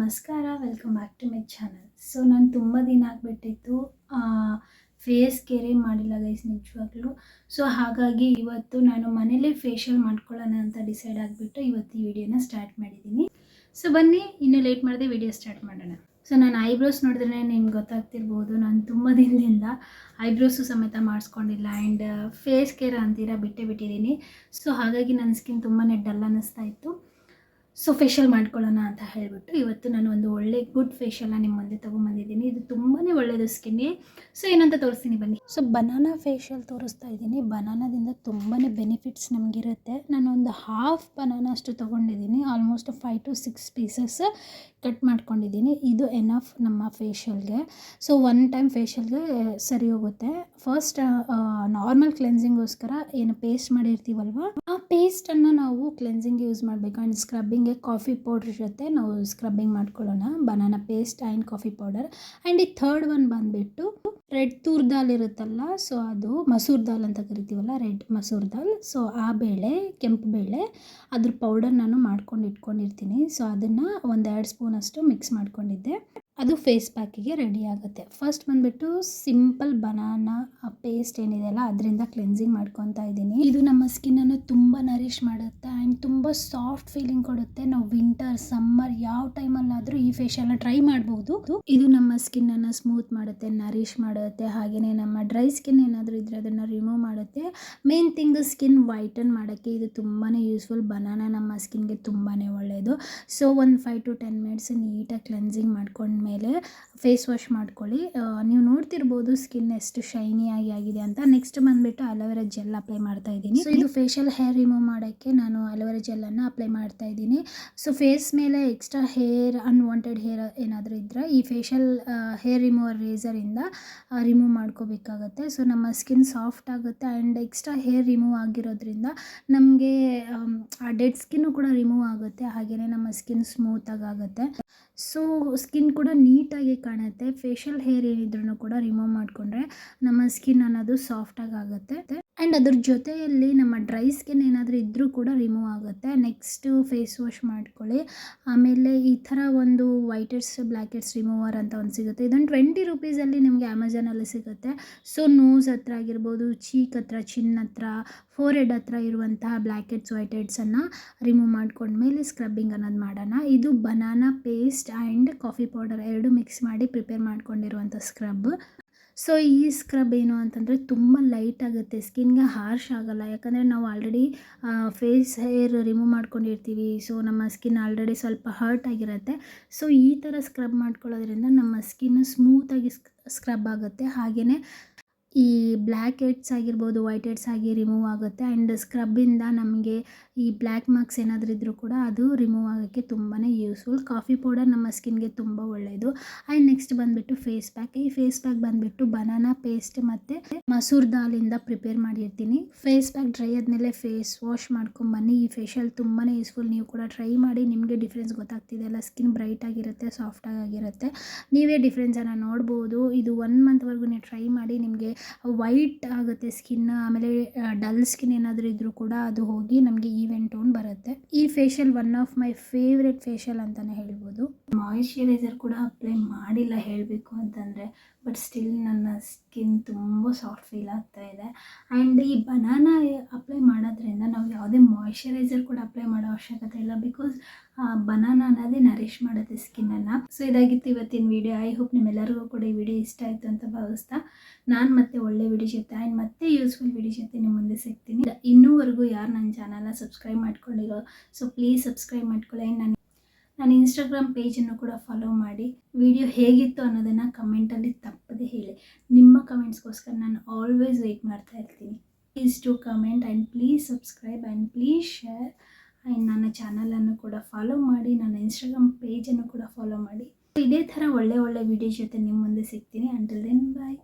ನಮಸ್ಕಾರ, welcome back to my channel. So ನಾನು ತುಂಬ ದಿನ ಆಗಿಬಿಟ್ಟಿತ್ತು ಫೇಸ್ ಕೇರೇ ಮಾಡಿಲ್ಲ ಗೈಸ್, ನಿಜವಾಗ್ಲೂ. ಸೊ ಹಾಗಾಗಿ ಇವತ್ತು ನಾನು ಮನೇಲೇ ಫೇಶಿಯಲ್ ಮಾಡ್ಕೊಳ್ಳೋಣ ಅಂತ ಡಿಸೈಡ್ ಆಗಿಬಿಟ್ಟು ಇವತ್ತು ಈ ವಿಡಿಯೋನ ಸ್ಟಾರ್ಟ್ ಮಾಡಿದ್ದೀನಿ. ಸೊ ಬನ್ನಿ, ಇನ್ನೂ ಲೇಟ್ ಮಾಡದೆ ವಿಡಿಯೋ ಸ್ಟಾರ್ಟ್ ಮಾಡೋಣ. ಸೊ ನಾನು ಐಬ್ರೋಸ್ ನೋಡಿದ್ರೆ ನಿಮ್ಗೆ ಗೊತ್ತಾಗ್ತಿರ್ಬೋದು, ನಾನು ತುಂಬ ದಿನದಿಂದ ಐಬ್ರೋಸು ಸಮೇತ ಮಾಡಿಸ್ಕೊಂಡಿಲ್ಲ ಆ್ಯಂಡ್ ಫೇಸ್ ಕೇರ್ ಅಂತೀರಾ ಬಿಟ್ಟಿದ್ದೀನಿ. ಸೊ ಹಾಗಾಗಿ ನನ್ನ ಸ್ಕಿನ್ ತುಂಬಾ ಡಲ್ ಅನ್ನಿಸ್ತಾ ಇತ್ತು. ಸೊ ಫೇಶಿಯಲ್ ಮಾಡ್ಕೊಳ್ಳೋಣ ಅಂತ ಹೇಳಿಬಿಟ್ಟು ಇವತ್ತು ನಾನು ಒಂದು ಒಳ್ಳೆ ಗುಡ್ ಫೇಶಿಯಲ್ನ ನಿಮ್ಮ ಮುಂದೆ ತೊಗೊಂಬಂದಿದ್ದೀನಿ. ಇದು ತುಂಬಾ ಒಳ್ಳೆಯದು ಸ್ಕಿನ್ಗೆ. ಸೊ ಏನಂತ ತೋರಿಸ್ತೀನಿ ಬನ್ನಿ. ಸೊ ಬನಾನಾ ಫೇಶಿಯಲ್ ತೋರಿಸ್ತಾ ಇದ್ದೀನಿ. ಬನಾನಾದಿಂದ ತುಂಬಾ ಬೆನಿಫಿಟ್ಸ್ ನಮಗಿರುತ್ತೆ. ನಾನೊಂದು ಹಾಫ್ ಬನಾನಾ ಅಷ್ಟು ತೊಗೊಂಡಿದ್ದೀನಿ. ಆಲ್ಮೋಸ್ಟ್ 5 to 6 ಪೀಸಸ್ ಕಟ್ ಮಾಡ್ಕೊಂಡಿದ್ದೀನಿ. ಇದು ಎನಫ್ ನಮ್ಮ ಫೇಶಿಯಲ್ಗೆ. ಸೊ ಒನ್ ಟೈಮ್ ಫೇಶಿಯಲ್ಗೆ ಸರಿ ಹೋಗುತ್ತೆ. ಫಸ್ಟ್ ನಾರ್ಮಲ್ ಕ್ಲೆನ್ಸಿಂಗೋಸ್ಕರ ಏನು ಪೇಸ್ಟ್ ಮಾಡಿರ್ತೀವಲ್ವ, ಆ ಪೇಸ್ಟನ್ನು ನಾವು ಕ್ಲೆನ್ಸಿಂಗ್ ಯೂಸ್ ಮಾಡಬೇಕು. ಆ್ಯಂಡ್ ಸ್ಕ್ರಬ್ಬಿಂಗ್ಗೆ ಕಾಫಿ ಪೌಡ್ರ್ ಜೊತೆ ನಾವು ಸ್ಕ್ರಬ್ಬಿಂಗ್ ಮಾಡ್ಕೊಳ್ಳೋಣ. Banana paste and coffee powder. And ಈ ಥರ್ಡ್ ಒನ್ ಬಂದುಬಿಟ್ಟು ರೆಡ್ ತೂರ್ ದಾಲ್ ಇರುತ್ತಲ್ಲ, ಸೊ ಅದು ಮಸೂರ್ ದಾಲ್ ಅಂತ ಕರಿತೀವಲ್ಲ, ರೆಡ್ ಮಸೂರ್ ದಾಲ್. ಸೊ ಆ ಬೇಳೆ, ಕೆಂಪು ಬೇಳೆ, ಅದ್ರ ಪೌಡರ್ ನಾನು ಮಾಡ್ಕೊಂಡು ಇಟ್ಕೊಂಡಿರ್ತೀನಿ. ಸೊ ಅದನ್ನು 1-2 ಸ್ಪೂನ್ ಅಷ್ಟು ಮಿಕ್ಸ್ ಮಾಡ್ಕೊಂಡಿದ್ದೆ. ಅದು ಫೇಸ್ ಪ್ಯಾಕಿಗೆ ರೆಡಿ ಆಗುತ್ತೆ. ಫಸ್ಟ್ ಬಂದುಬಿಟ್ಟು ಸಿಂಪಲ್ ಬನಾನಾ ಪೇಸ್ಟ್ ಏನಿದೆಯಲ್ಲ ಅದರಿಂದ ಕ್ಲೆನ್ಸಿಂಗ್ ಮಾಡ್ಕೊತಾ ಇದ್ದೀನಿ. ಇದು ನಮ್ಮ ಸ್ಕಿನ್ನನ್ನು ತುಂಬ ನರಿಷ್ ಮಾಡುತ್ತೆ ಆ್ಯಂಡ್ ತುಂಬ ಸಾಫ್ಟ್ ಫೀಲಿಂಗ್ ಕೊಡುತ್ತೆ. ನಾವು ವಿಂಟರ್, ಸಮ್ಮರ್ ಯಾವ ಟೈಮಲ್ಲಾದರೂ ಈ ಫೇಶಿಯಲ್ನ ಟ್ರೈ ಮಾಡ್ಬೋದು. ಇದು ನಮ್ಮ ಸ್ಕಿನ್ನನ್ನು ಸ್ಮೂತ್ ಮಾಡುತ್ತೆ, ನರಿಷ್ ಮಾಡುತ್ತೆ. ಹಾಗೆಯೇ ನಮ್ಮ ಡ್ರೈ ಸ್ಕಿನ್ ಏನಾದರೂ ಇದ್ದರೆ ಅದನ್ನು ರಿಮೂವ್ ಮಾಡುತ್ತೆ. ಮೇನ್ ಥಿಂಗ್ ಸ್ಕಿನ್ ವೈಟನ್ ಮಾಡೋಕ್ಕೆ ಇದು ತುಂಬಾ ಯೂಸ್ಫುಲ್. ಬನಾನಾ ನಮ್ಮ ಸ್ಕಿನ್ಗೆ ತುಂಬಾ ಒಳ್ಳೆಯದು. ಸೊ ಒಂದು 5 to 10 ಮಿನಿಟ್ಸ್ ನೀಟಾಗಿ ಕ್ಲೆನ್ಸಿಂಗ್ ಮಾಡ್ಕೊಂಡು ಮೇಲೆ ಫೇಸ್ ವಾಶ್ ಮಾಡ್ಕೊಳ್ಳಿ. ನೀವು ನೋಡ್ತಿರ್ಬೋದು ಸ್ಕಿನ್ ಎಷ್ಟು ಶೈನಿಯಾಗಿ ಆಗಿದೆ ಅಂತ. ನೆಕ್ಸ್ಟ್ ಬಂದುಬಿಟ್ಟು ಅಲೋವೆರಾ ಜೆಲ್ ಅಪ್ಲೈ ಮಾಡ್ತಾ ಇದ್ದೀನಿ. ಸೊ ಇದು ಫೇಶಿಯಲ್ ಹೇರ್ ರಿಮೂವ್ ಮಾಡೋಕ್ಕೆ ನಾನು ಅಲೋವೆರಾ ಜೆಲ್ಲನ್ನು ಅಪ್ಲೈ ಮಾಡ್ತಾ ಇದ್ದೀನಿ. ಸೊ ಫೇಸ್ ಮೇಲೆ ಎಕ್ಸ್ಟ್ರಾ ಹೇರ್, ಅನ್ವಾಂಟೆಡ್ ಹೇರ್ ಏನಾದರೂ ಇದ್ದರೆ ಈ ಫೇಶಿಯಲ್ ಹೇರ್ ರಿಮೂವರ್ ರೇಸರಿಂದ ರಿಮೂವ್ ಮಾಡ್ಕೋಬೇಕಾಗತ್ತೆ. ಸೊ ನಮ್ಮ ಸ್ಕಿನ್ ಸಾಫ್ಟ್ ಆಗುತ್ತೆ ಆ್ಯಂಡ್ ಎಕ್ಸ್ಟ್ರಾ ಹೇರ್ ರಿಮೂವ್ ಆಗಿರೋದ್ರಿಂದ ನಮಗೆ ಆ ಡೆಡ್ ಸ್ಕಿನ್ನು ಕೂಡ ರಿಮೂವ್ ಆಗುತ್ತೆ. ಹಾಗೆಯೇ ನಮ್ಮ ಸ್ಕಿನ್ ಸ್ಮೂತಾಗಿ ಆಗುತ್ತೆ. ಸೊ ಸ್ಕಿನ್ ಕೂಡ ನೀಟಾಗಿ ಕಾಣುತ್ತೆ. ಫೇಶಿಯಲ್ ಹೇರ್ ಏನಿದ್ರೂ ಕೂಡ ರಿಮೂವ್ ಮಾಡಿಕೊಂಡ್ರೆ ನಮ್ಮ ಸ್ಕಿನ್ ಅನ್ನೋದು ಸಾಫ್ಟಾಗಿ ಆಗುತ್ತೆ. ಆ್ಯಂಡ್ ಅದ್ರ ಜೊತೆಯಲ್ಲಿ ನಮ್ಮ ಡ್ರೈ ಸ್ಕಿನ್ ಏನಾದರೂ ಇದ್ದರೂ ಕೂಡ ರಿಮೂವ್ ಆಗುತ್ತೆ. ನೆಕ್ಸ್ಟು ಫೇಸ್ ವಾಶ್ ಮಾಡ್ಕೊಳ್ಳಿ. ಆಮೇಲೆ ಈ ಥರ ಒಂದು white heads, black heads remover ಅಂತ ಒಂದು ಸಿಗುತ್ತೆ. ಇದೊಂದು 20 ರೂಪೀಸಲ್ಲಿ ನಿಮಗೆ ಅಮೆಝಾನಲ್ಲಿ ಸಿಗುತ್ತೆ. ಸೊ ನೋಸ್ ಹತ್ರ ಆಗಿರ್ಬೋದು, ಚೀಕ್ ಹತ್ರ, ಚಿನ್ ಹತ್ರ, ಫೋರ್ಹೆಡ್ ಹತ್ರ ಇರುವಂತಹ ಬ್ಲ್ಯಾಕ್ ಹೆಡ್ಸ್, ವೈಟ್ ಹೆಡ್ಸನ್ನು ರಿಮೂವ್ ಮಾಡ್ಕೊಂಡ್ಮೇಲೆ ಸ್ಕ್ರಬ್ಬಿಂಗ್ ಅನ್ನೋದು ಮಾಡೋಣ. ಇದು banana paste and coffee powder ಎರಡು ಮಿಕ್ಸ್ ಮಾಡಿ ಪ್ರಿಪೇರ್ ಮಾಡ್ಕೊಂಡಿರುವಂಥ ಸ್ಕ್ರಬ್. ಸೊ ಈ ಸ್ಕ್ರಬ್ ಏನು ಅಂತಂದರೆ ತುಂಬ ಲೈಟ್ ಆಗುತ್ತೆ, ಸ್ಕಿನ್ಗೆ ಹಾರ್ಶ್ ಆಗೋಲ್ಲ. ಯಾಕಂದರೆ ನಾವು ಆಲ್ರೆಡಿ ಫೇಸ್ ಹೇರ್ ರಿಮೂವ್ ಮಾಡ್ಕೊಂಡಿರ್ತೀವಿ. ಸೊ ನಮ್ಮ ಸ್ಕಿನ್ ಆಲ್ರೆಡಿ ಸ್ವಲ್ಪ ಹರ್ಟ್ ಆಗಿರುತ್ತೆ. ಸೊ ಈ ಥರ ಸ್ಕ್ರಬ್ ಮಾಡ್ಕೊಳ್ಳೋದ್ರಿಂದ ನಮ್ಮ ಸ್ಕಿನ್ ಸ್ಮೂತಾಗಿ ಸ್ಕ್ರಬ್ ಆಗುತ್ತೆ. ಹಾಗೆಯೇ ಈ ಬ್ಲ್ಯಾಕ್ ಹೆಡ್ಸ್ ಆಗಿರ್ಬೋದು, ವೈಟ್ ಹೆಡ್ಸ್ ಆಗಿ ರಿಮೂವ್ ಆಗುತ್ತೆ. ಆ್ಯಂಡ್ ಸ್ಕ್ರಬ್ಬಿಂದ ನಮಗೆ ಈ ಬ್ಲ್ಯಾಕ್ ಮಾರ್ಕ್ಸ್ ಏನಾದರೂ ಇದ್ದರೂ ಕೂಡ ಅದು ರಿಮೂವ್ ಆಗೋಕ್ಕೆ ತುಂಬಾ ಯೂಸ್ಫುಲ್. ಕಾಫಿ ಪೌಡರ್ ನಮ್ಮ ಸ್ಕಿನ್ಗೆ ತುಂಬ ಒಳ್ಳೆಯದು. ಆ್ಯಂಡ್ ನೆಕ್ಸ್ಟ್ ಬಂದುಬಿಟ್ಟು ಫೇಸ್ ಪ್ಯಾಕ್. ಈ ಫೇಸ್ ಪ್ಯಾಕ್ ಬಂದುಬಿಟ್ಟು ಬನಾನಾ ಪೇಸ್ಟ್ ಮತ್ತು ಮಸೂರ್ ದಾಲಿಂದ ಪ್ರಿಪೇರ್ ಮಾಡಿರ್ತೀನಿ. ಫೇಸ್ ಪ್ಯಾಕ್ ಡ್ರೈ ಆದಮೇಲೆ ಫೇಸ್ ವಾಶ್ ಮಾಡ್ಕೊಂಬನ್ನಿ. ಈ ಫೇಶಿಯಲ್ ತುಂಬಾ ಯೂಸ್ಫುಲ್. ನೀವು ಕೂಡ ಟ್ರೈ ಮಾಡಿ, ನಿಮಗೆ ಡಿಫ್ರೆನ್ಸ್ ಗೊತ್ತಾಗ್ತಿದೆಯಲ್ಲ, ಸ್ಕಿನ್ ಬ್ರೈಟ್ ಆಗಿರುತ್ತೆ, ಸಾಫ್ಟಾಗಿ ಆಗಿರುತ್ತೆ. ನೀವೇ ಡಿಫ್ರೆನ್ಸನ್ನು ನೋಡ್ಬೋದು. ಇದು 1 ಮಂತ್ವರೆಗೂ ನೀವು ಟ್ರೈ ಮಾಡಿ, ನಿಮಗೆ ವೈಟ್ ಆಗುತ್ತೆ ಸ್ಕಿನ್. ಆಮೇಲೆ ಡಲ್ ಸ್ಕಿನ್ ಏನಾದರೂ ಇದ್ದರೂ ಕೂಡ ಅದು ಹೋಗಿ ನಮಗೆ ಈವೆನ್ ಟೋನ್ ಬರುತ್ತೆ. ಈ facial one of my favourite facial ಅಂತಲೇ ಹೇಳ್ಬೋದು. ಮಾಯಿಶ್ಚರೈಸರ್ ಕೂಡ ಅಪ್ಲೈ ಮಾಡಿಲ್ಲ ಹೇಳಬೇಕು ಅಂತಂದರೆ, ಬಟ್ ಸ್ಟಿಲ್ ನನ್ನ ಸ್ಕಿನ್ ತುಂಬ ಸಾಫ್ಟ್ ಫೀಲ್ ಆಗ್ತಾ ಇದೆ. ಆ್ಯಂಡ್ ಈ ಬನಾನಾ ಅಪ್ಲೈ ಮಾಡೋದ್ರಿಂದ ನಾವು ಯಾವುದೇ ಮಾಯಿಶ್ಚರೈಸರ್ ಕೂಡ ಅಪ್ಲೈ ಮಾಡೋ ಅವಶ್ಯಕತೆ ಇಲ್ಲ. ಬಿಕಾಸ್ ಬನಾನಾ ಅನ್ನೋದೇ ನರಿಷ್ ಮಾಡುತ್ತೆ ಸ್ಕಿನ್ನನ್ನು. ಸೊ ಇದಾಗಿತ್ತು ಇವತ್ತಿನ ವಿಡಿಯೋ. ಐ ಹೋಪ್ ನಿಮ್ಮೆಲ್ಲರಿಗೂ ಕೂಡ ಈ ವಿಡಿಯೋ ಇಷ್ಟ ಆಯಿತು ಅಂತ ಭಾವಿಸ್ತಾ ನಾನು ಮತ್ತೆ ಒಳ್ಳೆ ವಿಡಿಯೋ ಜೊತೆ ಆ್ಯಂಡ್ ಮತ್ತೆ ಯೂಸ್ಫುಲ್ ವಿಡಿಯೋ ಜೊತೆ ನಿಮ್ಮ ಮುಂದೆ ಸಿಗ್ತೀನಿ. ಇನ್ನೂವರೆಗೂ ಯಾರು ನನ್ನ ಚಾನಲ್ನ ಸಬ್ಸ್ಕ್ರೈಬ್ ಮಾಡ್ಕೊಂಡಿರೋ, ಸೊ ಪ್ಲೀಸ್ ಸಬ್ಸ್ಕ್ರೈಬ್ ಮಾಡ್ಕೊಳ್ಳಿ. ಆ್ಯಂಡ್ ನಾನು ಇನ್ಸ್ಟಾಗ್ರಾಮ್ ಪೇಜನ್ನು ಕೂಡ ಫಾಲೋ ಮಾಡಿ. ವಿಡಿಯೋ ಹೇಗಿತ್ತು ಅನ್ನೋದನ್ನು ಕಮೆಂಟಲ್ಲಿ ತಪ್ಪದೆ ಹೇಳಿ. ನಿಮ್ಮ ಕಮೆಂಟ್ಸ್ಗೋಸ್ಕರ ನಾನು ಆಲ್ವೇಸ್ ವೆಯ್ಟ್ ಮಾಡ್ತಾ ಇರ್ತೀನಿ. Please to comment and please subscribe and please share. And ನನ್ನ ಚಾನಲನ್ನು ಕೂಡ ಫಾಲೋ ಮಾಡಿ, ನನ್ನ ಇನ್ಸ್ಟಾಗ್ರಾಮ್ ಪೇಜನ್ನು ಕೂಡ ಫಾಲೋ ಮಾಡಿ. ಇದೇ ಥರ ಒಳ್ಳೆ ವಿಡಿಯೋ ಜೊತೆ ನಿಮ್ಮ ಮುಂದೆ ಸಿಗ್ತೀನಿ. ಅಂಟಿಲ್ ದೆನ್ ಬಾಯ್.